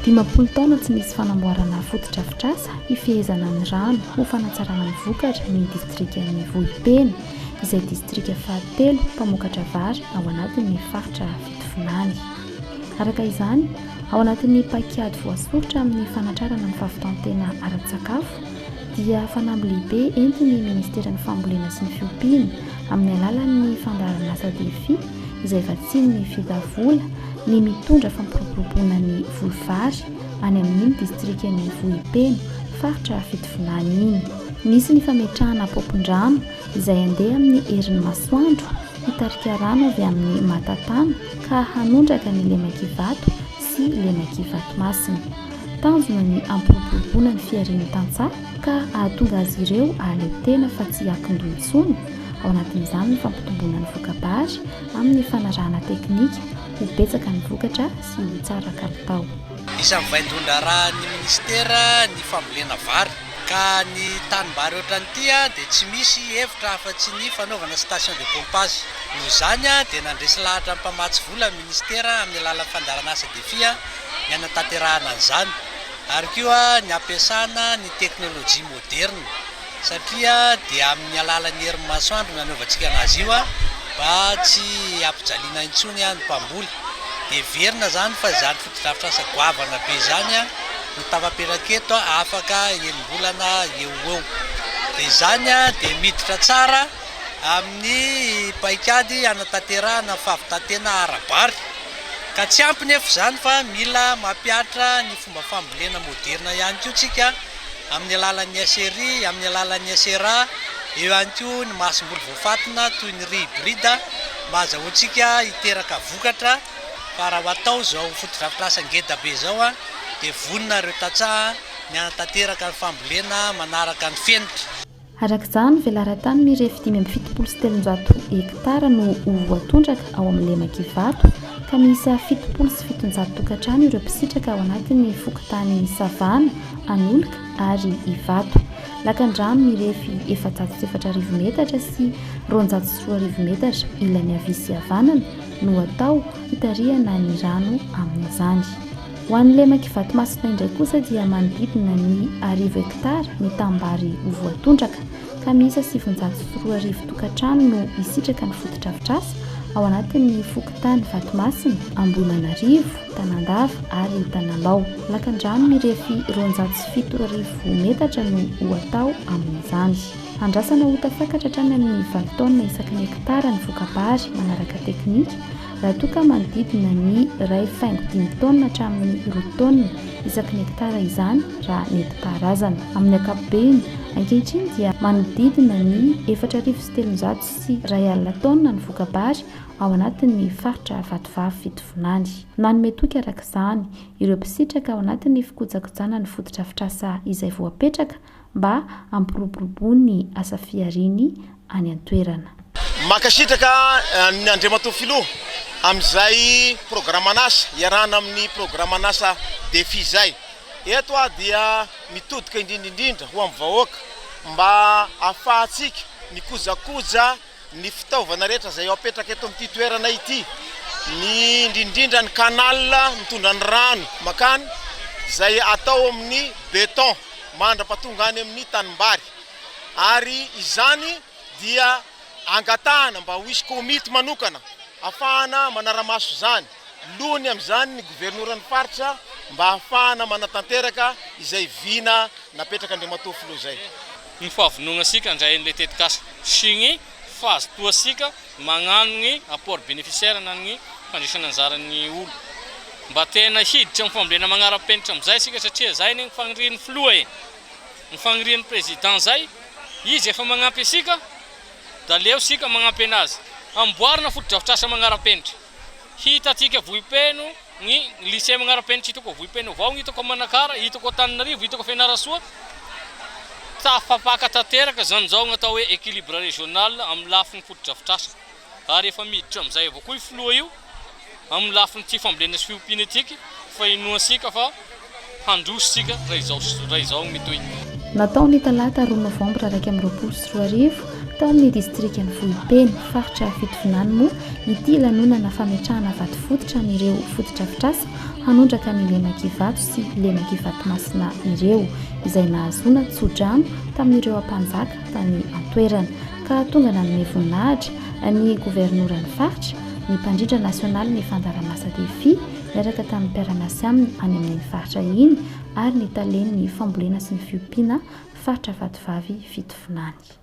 Dimapolo taona tsy nisy fanamboarana fotodrafitrasa ifehezana ny rano ho fanatsarana ny vokatra ny distriktan'ny Vohipeny izay distrika fahatelo mpamokatra vary ao anatin'ny faritra fitovinany. Araka izany, ao anatin'ny pakiady voasoritra amin'ny fanatrarana ny fahavitantena ara-tsakafo dia fanamby lehibe entin'ny ministeran'ny fambolena sy ny fiompiana amin'ny alalan'ny fandaharana asa defi izay vatsiny ny fidavola ny mitondra fampiroboroboana ny volovary any amin'ny distrikan'ny Vohipeny faritra fitovinany iny. Nisy ny fametrahana popon-drano izay andeha amin'ny herin'ny masoandro hitarika rano avy amin'ny matatana ka hanondraka ny lemakivato sy lemakivato masina. Tanjona ny ampiroboroboana ny fiarian'ny tantsaha ka ahatonga azy ireo ahalentena fa tsy akin-doha intsony. Ao anatin'izany ny fampitomboana ny vokabary amin'ny fanarahana teknika ho betsaka ny vokatra sy ho tsara kalitao. Isan'ny vaindondra raha ny ministera ny fambolena vary ka ny tanimbary ohatran'ity dia tsy misy hevitra afa-tsy ny fanaovana station de pompage. Noho izany dia nandresy lahatra ny mpamatsy vola ny ministera amin'ny alalan'ny fandaharana asa defi ny hanatanterahana an'izany ary koa ny ampiasana ny teknôlôjia moderna satria dia amin'ny alalan'ny herin'ny masoandro nanaovantsika anazy io mba tsy ampijaliana intsony ny mpamboly. Dia verina zany fa izany fotodrafitrasa goavana be zany no tafaperaketo afaka enim-bolana eo eo. Dia izany dia miditra tsara amin'ny paikady hanatanterahana fahavitantena ara-bary. Ka tsy ampy nefa izany fa mila mampiatra ny fomba fambolena moderna ihany koa tsika amin'ny alalan'ny SRI, amin'ny alalan'ny SRA, eo ihany koa ny masom-boly voafatina toy ny hybride mba azahoantsika hiteraka vokatra. Fa raha atao izao fotodrafitrasa ngeda be izao dia vonina ireo tantsaha ny hanatanteraka ny fambolena manaraka ny fenitra. Arak'izany velaran-tany mirefy 570 hektara no ho voatondraka ao amin'ny lemakivato ka miisa 770 tokantrano ireo mpisitraka ao anatin'ny fokontany Savana, Anolika ary Ivato. Lakan-drano mirefy 404 metatra sy 204 metatra ilany havia sy havanana no atao hitarihana ny rano amin'izany. Ho an'ny lemakivato masina indray kosa dia manodidina ny 10 hektara ny tanimbary ho voatondraka ka miisa 704 tokantrano no hisitraka ny fotodrafitrasa ao anatin'ny fokontany Vatomasina, Ambohimanarivo, Tanandava ary Tanalao. Lakan-drano mirefy 207 metatra no ho atao amin'izany. Andrasana ho tafakatra hatrany amin'ny 20 taona isaky ny hektara ny vokabary manaraka teknika raha toa ka manodidina ny 1.5 taona hatramin'ny 2 taona isaky ny hektara izany raha nentim-paharazana. Amin'ny ankapobeny ankehitriny dia manodidina ny 4.700 sy 1 alina taona ny vokabary ao anatin'ny faritra Vatovavy fitovinany. Manome toky arak'izany ireo mpisitraka ao anatin'ny fikojakojana ny fotodrafitrasa izay voapetraka mba ampiroboroboany ny asa fiariny any an-toerana. Makasitraka ny Andriamatoa Filoha amin'izay programanasa iarahana amin'ny programanasa defi zay. Eto dia mitodika indrindra ho amin'ny vahoaka mba ahafahantsika mikojakoja ny fitaovana rehetra izay apetraka eto amin'ity toerana ity. Ny indrindra ny kanal mitondra ny rano makany izay atao amin'ny beton mandrapatonga any amin'ny tanimbary. Ary izany dia angatahana mba ho hisy komity manokana ahafahana manara-maso izany. Lohany amin'izany ny governoran'ny faritra mba ahafahana manatanteraka izay vina napetraka Andriamatoa Filoha zay. Ny fahavonona sika andray an'ilay tetikasa sy ny fahazotoa sika magnano ny apport bénéficiaire na ny fandrisana anjaran'ny olo. Mba tena hiditra amin'ny fambolena magnara-penitra amin'izay sika satria zay ny fagnirian'ny Filoha ny fagnirian'ny président zay izy efa magnampy sika da leo sika magnampy anazy. Amboarina fotodrafitrasa magnara-penitra. Hitatsika Vohipeno ny lycée magnara-penitra hitako Vohipeno avao, hitako Manakara, hitako Tananarivo, hitako Fianarantsoa. Tafapaka tanteraka zany zao natao hoe équilibre régional amin'ny lafiny fotodrafitrasa. Ary efa miditra amin'izay avao koa i Filoha io amin'ny lafiny ty fambolena sy fiompiana etiky fa inoansika fa handrositsika raha izao mitohy. natao ny talata 2 novambra 2024 tao amin'ny distrika ny Vohipeny faritra fitovinany moa ity lanonana fametrahana vato fototra n'ireo fototra-fitrasa hanondraka ny lemakivato sy lemakivato masina ireo izay nahazoana tsodrano tamin'ireo ampanjaka tany antoerana ka tonga nanome voninahitra ny governoran'ny faritra ny mpandrindra nasionaly ny fandaranasa defi miaraka tamin'ny mpiara-miasa aminy any amin'ny faritra iny ary ny taleny ny fambolena sy ny fiompiana faritra vatovavy fitovinany.